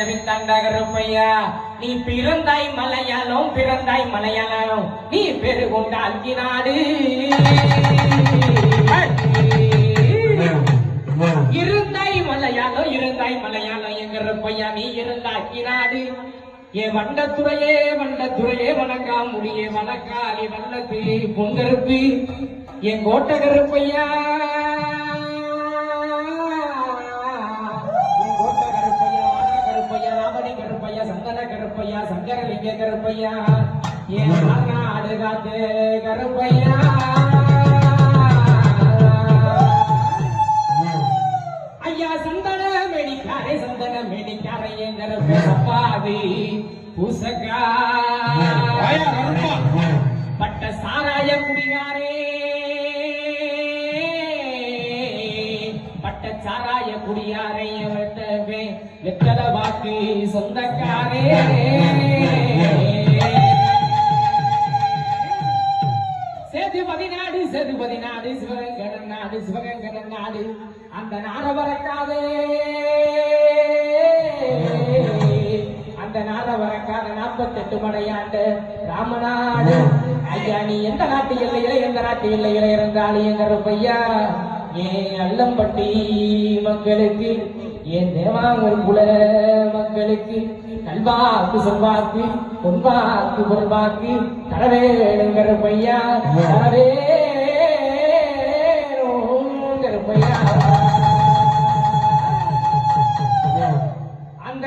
வித்தாண்டா கருப்பையா நீ பிறந்தாய் மலையாளம் நீ பெரு கொண்டாக்கி நாடு இருந்தாய் மலையாளம் என்கிற பையா நீ இருந்தாக்கி நாடு என் வண்டத்துறையே வணங்கா முடியே வணக்காளி வல்லத்து பொங்கருப்பு என் கோட்டை கருப்பையா கருப்பையா சங்கரலிங்க கருப்பையா என் நாடு காத்து கருப்பையா ஐயா சந்தன மேடிக்காரை என் கருப்பை அப்பாவி பூசக்கா பட்ட சாராய குடியாரை வெத்தல வாக்கு சொந்தக்காரே சேதுபதி நாடு சிவகங்கடன் நாடு அந்த நாட வரக்காதே அந்த நாட வரக்காத 48 மடையாண்டு ராமநாடு ஐயா நீ எந்த நாட்டு எல்லையில இருந்தாலும் எங்க பையா ஏன் அல்லம்பட்டி மக்களுக்கு என் தேவாங்கூர் குல மக்களுக்கு நல்வாக்கு சொல்வாக்கு பொன்வாக்கு பொருள்வாக்கு தரவேணுங்கிற பையா தரவேணுங்கிற பையா அந்த